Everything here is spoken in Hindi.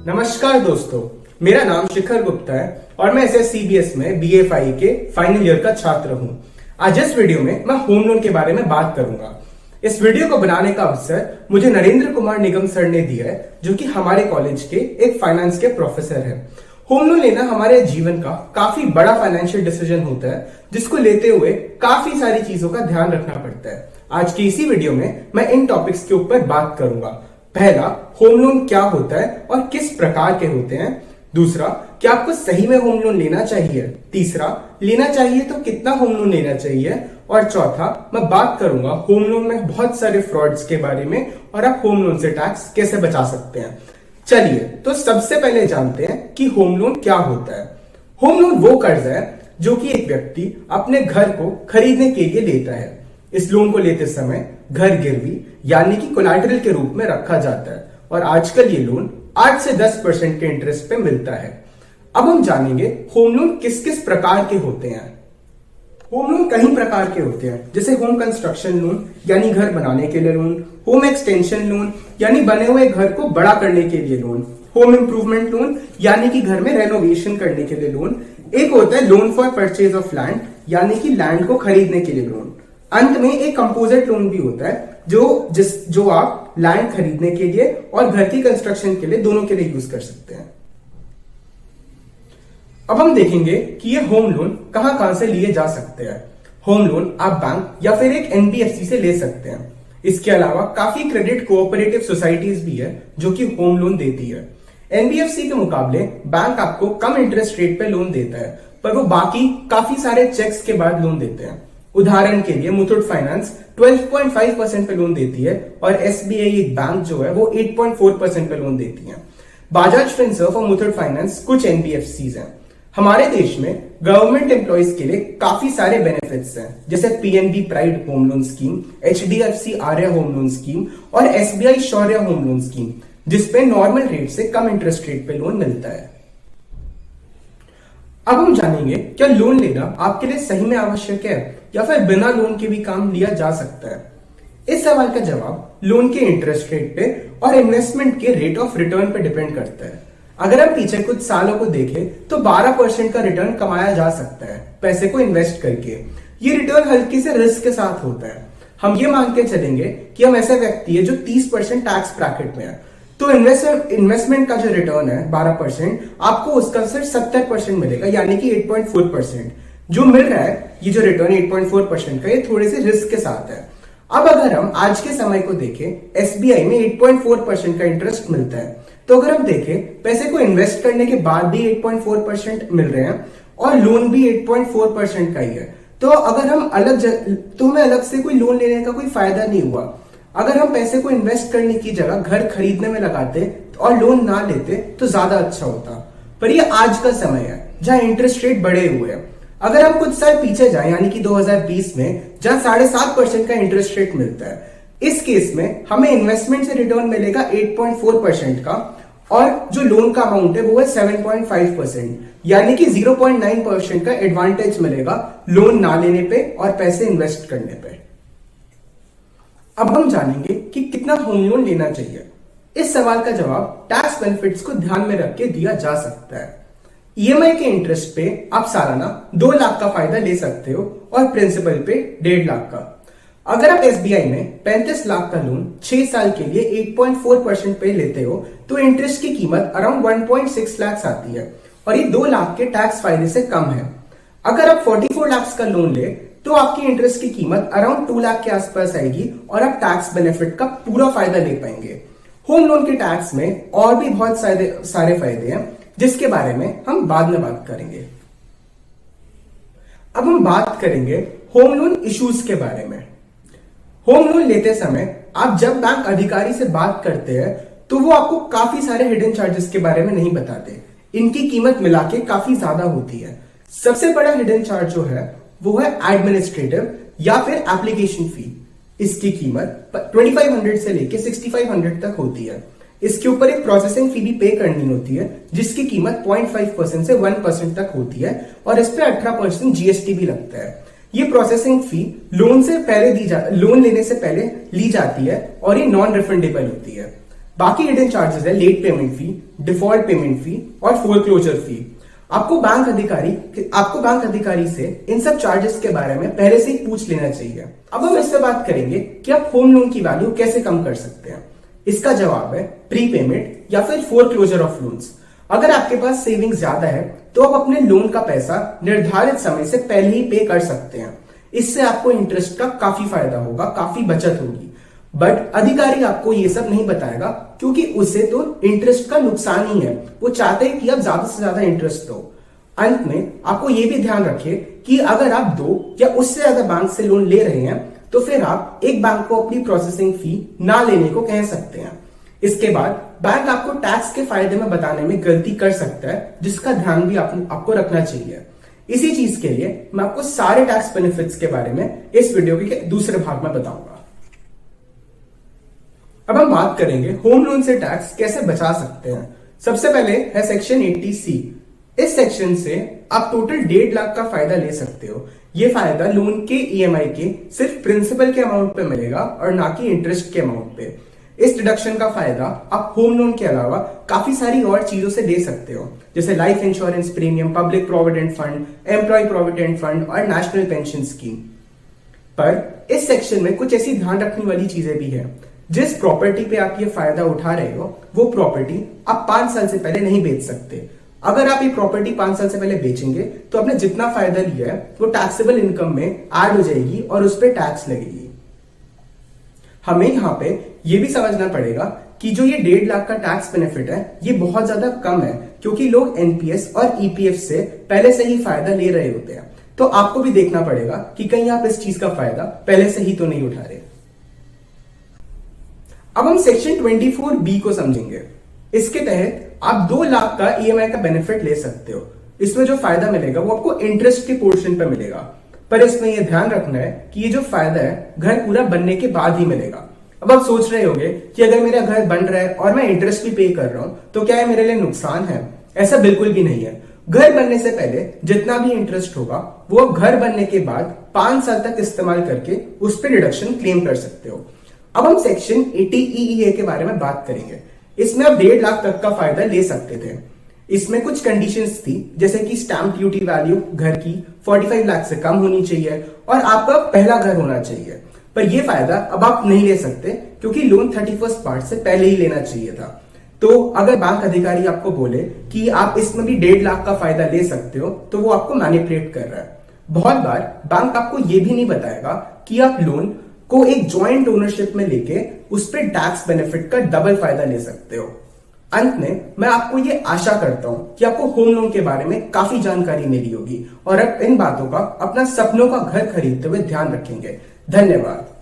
नमस्कार दोस्तों, मेरा नाम शिखर गुप्ता है और मैं एसएससीबीएस में बीएफआई के फाइनल ईयर का छात्र हूं। आज इस वीडियो में मैं होम लोन के बारे में बात करूंगा। इस वीडियो को बनाने का अवसर मुझे नरेंद्र कुमार निगम सर ने दिया है, जो कि हमारे कॉलेज के एक फाइनेंस के प्रोफेसर है। होम लोन लेना हमारे जीवन का काफी बड़ा फाइनेंशियल डिसीजन होता है, जिसको लेते हुए काफी सारी चीजों का ध्यान रखना पड़ता है। आज की इसी वीडियो में मैं इन टॉपिक्स के ऊपर बात करूंगा। पहला, होम लोन क्या होता है और किस प्रकार के होते हैं। दूसरा, क्या आपको सही में होम लोन लेना चाहिए। तीसरा, लेना चाहिए तो कितना होम लोन लेना चाहिए। और चौथा, मैं बात करूंगा होम लोन में बहुत सारे फ्रॉड्स के बारे में और आप होम लोन से टैक्स कैसे बचा सकते हैं। चलिए, तो सबसे पहले जानते हैं कि होम लोन क्या होता है। होम लोन वो कर्ज है जो कि एक व्यक्ति अपने घर को खरीदने के लिए लेता है। इस लोन को लेते समय घर गिरवी यानी कि कोलैटरल के रूप में रखा जाता है और आजकल ये लोन 8 से 10% के इंटरेस्ट पे मिलता है। अब हम जानेंगे होम लोन किस किस प्रकार के होते हैं। होम लोन कई प्रकार के होते हैं, जैसे होम कंस्ट्रक्शन लोन यानी घर बनाने के लिए लोन, होम एक्सटेंशन लोन यानी बने हुए घर को बड़ा करने के लिए लोन, होम इंप्रूवमेंट लोन यानी कि घर में रेनोवेशन करने के लिए लोन, एक होता है loan for purchase of land यानी कि लैंड को खरीदने के लिए लोन। अंत में एक कंपोजिट लोन भी होता है जो आप लैंड खरीदने के लिए और घर की कंस्ट्रक्शन के लिए दोनों के लिए यूज कर सकते हैं। अब हम देखेंगे कि ये होम लोन कहां कहां से लिए जा सकते हैं। होम लोन आप बैंक या फिर एक एनबीएफसी से ले सकते हैं। इसके अलावा काफी क्रेडिट कोऑपरेटिव सोसाइटीज भी है जो कि होम लोन देती है। एनबीएफसी के मुकाबले बैंक आपको कम इंटरेस्ट रेट पे लोन देता है, पर वो बाकी काफी सारे चेक्स के बाद लोन देते हैं। उदाहरण के लिए मुथूट फाइनेंस 12.5% पे लोन देती है और एसबीआई एक बैंक जो है वो 8.4% पे लोन देती है। बाजाज फिनसर्व और मुथूट फाइनेंस कुछ एनबीएफसीज हैं। हमारे देश में गवर्नमेंट एम्प्लॉइज के लिए काफी सारे बेनिफिट्स हैं, जैसे PNB pride home loan scheme, HDFC Arya home loan scheme और एसबीआई शौर्य होम लोन स्कीम, जिसपे नॉर्मल रेट से कम इंटरेस्ट रेट पे लोन मिलता है। अब हम जानेंगे क्या लोन लेना आपके लिए सही में आवश्यक है या फिर बिना लोन के भी काम लिया जा सकता है। इस सवाल का जवाब लोन के इंटरेस्ट रेट पे और इन्वेस्टमेंट के रेट ऑफ रिटर्न पे डिपेंड करता है। अगर हम पीछे कुछ सालों को देखें तो 12% का रिटर्न कमाया जा सकता है पैसे को इन्वेस्ट करके। ये रिटर्न हल्की से रिस्क के साथ होता है। हम ये मान के चलेंगे कि हम ऐसे व्यक्ति है जो 30% टैक्स ब्रैकेट में है, तो इन्वेस्टमेंट का जो रिटर्न है 12%, आपको उसका सिर्फ 70% मिलेगा, यानी कि 8.4%। जो मिल रहा है ये जो रिटर्न 8.4% का, ये थोड़े से रिस्क के साथ है। अब अगर हम आज के समय को देखें, एसबीआई में 8.4% का इंटरेस्ट मिलता है। तो अगर हम देखें पैसे को इन्वेस्ट करने के बाद भी 8.4% मिल रहे हैं और लोन भी 8.4% का ही है, तो अगर हम हमें अलग से कोई लोन लेने का कोई फायदा नहीं हुआ। अगर हम पैसे को इन्वेस्ट करने की जगह घर खरीदने में लगाते और लोन ना लेते तो ज्यादा अच्छा होता। पर ये आज का समय है जहां इंटरेस्ट रेट बढ़े हुए हैं। अगर हम कुछ साल पीछे जाएं, यानी कि 2020 में, जहां 7.5% का इंटरेस्ट रेट मिलता है, इस केस में हमें इन्वेस्टमेंट से रिटर्न मिलेगा 8.4% का और जो लोन का अमाउंट है वो है 7.5%, यानी कि 0.9% का एडवांटेज मिलेगा लोन ना लेने पे और पैसे इन्वेस्ट करने पे। अब हम जानेंगे कि कितना होम लोन लेना चाहिए। इस सवाल का जवाब टैक्स बेनिफिट्स को ध्यान में रख के दिया जा सकता है। ईएमआई के इंटरेस्ट पे आप सालाना 2 लाख का फायदा ले सकते हो और प्रिंसिपल पे 1.5 लाख का। अगर आप एसबीआई में 35 लाख का लोन 6 साल के लिए 8.4% पे लेते हो तो इंटरेस्ट की कीमत अराउंड 1.6 लाख आती है और ये 2 लाख के टैक्स फायदे से कम है। अगर आप 44 लाख का लोन ले तो आपकी इंटरेस्ट की कीमत अराउंड 2 लाख के आसपास आएगी और आप टैक्स बेनिफिट का पूरा फायदा ले पाएंगे। होम लोन के टैक्स में और भी बहुत सारे फायदे हैं, जिसके बारे में हम बाद में बात करेंगे। अब हम बात करेंगे होम लोन इश्यूज के बारे में। होम लोन लेते समय आप जब बैंक अधिकारी से बात करते हैं तो वो आपको काफी सारे हिडन चार्जेस के बारे में नहीं बताते। इनकी कीमत मिला के काफी ज्यादा होती है। सबसे बड़ा हिडन चार्ज जो है वो है एडमिनिस्ट्रेटिव या फिर एप्लीकेशन फी। इसकी कीमत 2500 से लेके 6500 तक होती है। इसके ऊपर एक प्रोसेसिंग फी भी पे करनी होती है, जिसकी कीमत 0.5% से 1% तक होती है और इस पे 18% जीएसटी भी लगता है। ये प्रोसेसिंग फी लोन लेने से पहले ली जाती है और ये नॉन रिफंडेबल होती है। बाकी हिडन चार्जेस है late payment fee, default payment fee और फोरक्लोजर फी। आपको बैंक अधिकारी से इन सब चार्जेस के बारे में पहले से ही पूछ लेना चाहिए। अब हम इससे बात करेंगे कि आप होम लोन की वैल्यू कैसे कम कर सकते हैं। इसका जवाब है प्री पेमेंट या फिर फोरक्लोजर ऑफ लोन्स। अगर आपके पास सेविंग्स ज्यादा है तो आप अपने लोन का पैसा निर्धारित समय से पहले ही पे कर सकते हैं। इससे आपको इंटरेस्ट का काफी फायदा होगा, काफी बचत होगी। बट अधिकारी आपको ये सब नहीं बताएगा क्योंकि उसे तो इंटरेस्ट का नुकसान ही है। वो चाहते हैं कि आप ज्यादा से ज्यादा इंटरेस्ट दो। अंत में आपको ये भी ध्यान रखिए कि अगर आप 2 या उससे ज्यादा बैंक से लोन ले रहे हैं तो फिर आप एक बैंक को अपनी प्रोसेसिंग फी ना लेने को कह सकते हैं। इसके बाद बैंक आपको टैक्स के फायदे में बताने में गलती कर सकता है, जिसका ध्यान भी आपको रखना चाहिए। इसी चीज के लिए मैं आपको सारे टैक्स बेनिफिट्स के बारे में इस वीडियो के दूसरे भाग में बताऊंगा। अब हम बात करेंगे होम लोन से टैक्स कैसे बचा सकते हैं। सबसे पहले है सेक्शन 80C। इस सेक्शन से आप टोटल 1.5 लाख का फायदा ले सकते हो। ये फायदा लोन के EMI के सिर्फ प्रिंसिपल के अमाउंट पे मिलेगा और ना कि इंटरेस्ट के अमाउंट पे। इस डिडक्शन का फायदा आप होम लोन के अलावा काफी सारी और चीजों से दे सकते हो, जैसे life insurance premium, public provident fund, employ provident fund और नेशनल पेंशन स्कीम। पर इस सेक्शन में कुछ ऐसी ध्यान रखने वाली चीजें भी है। जिस प्रॉपर्टी पे आप ये फायदा उठा रहे हो वो प्रॉपर्टी आप 5 साल से पहले नहीं बेच सकते। अगर आप ये प्रॉपर्टी 5 साल से पहले बेचेंगे तो आपने जितना फायदा लिया है वो टैक्सेबल इनकम में ऐड हो जाएगी और उस पर टैक्स लगेगी। हमें यहाँ पे ये भी समझना पड़ेगा कि जो ये 1.5 लाख का टैक्स बेनिफिट है ये बहुत ज्यादा कम है, क्योंकि लोग NPS और EPF से पहले से ही फायदा ले रहे होते हैं। तो आपको भी देखना पड़ेगा कि कहीं आप इस चीज का फायदा पहले से ही तो नहीं उठा रहे। अब हम सेक्शन 24B को समझेंगे। इसके तहत आप 2 लाख का EMI का बेनिफिट ले सकते हो। इसमें जो फायदा मिलेगा वो आपको इंटरेस्ट के पोर्शन पे मिलेगा, पर इसमें यह ध्यान रखना है कि ये जो फायदा है घर पूरा बनने के बाद ही मिलेगा। अब आप सोच रहे होंगे कि अगर मेरा घर बन रहा है और मैं इंटरेस्ट भी पे कर रहा हूं तो क्या ये मेरे लिए नुकसान है? ऐसा बिल्कुल भी नहीं है। घर बनने से पहले जितना भी इंटरेस्ट होगा वो घर बनने के बाद 5 साल तक इस्तेमाल करके उस पर डिडक्शन क्लेम कर सकते हो। अब हम सेक्शन 80EEA के बारे में बात करेंगे। इसमें आप 1.5 लाख तक का फायदा ले सकते थे। इसमें कुछ कंडीशंस थी, जैसे कि स्टैंप ड्यूटी वैल्यू घर की 45 लाख से कम होनी चाहिए और आपका पहला घर होना चाहिए। पर यह फायदा अब आप नहीं ले सकते क्योंकि लोन 31st मार्च से पहले ही लेना चाहिए था। तो अगर बैंक अधिकारी आपको बोले कि आप इसमें भी 1.5 लाख का फायदा ले सकते हो तो वो आपको मैनिपुलेट कर रहा है। बहुत बार बैंक आपको ये भी नहीं बताएगा कि आप लोन को एक जॉइंट ओनरशिप में लेके उस पर टैक्स बेनिफिट का डबल फायदा ले सकते हो। अंत में मैं आपको ये आशा करता हूं कि आपको होम लोन के बारे में काफी जानकारी मिली होगी और अब इन बातों का अपना सपनों का घर खरीदते हुए ध्यान रखेंगे। धन्यवाद।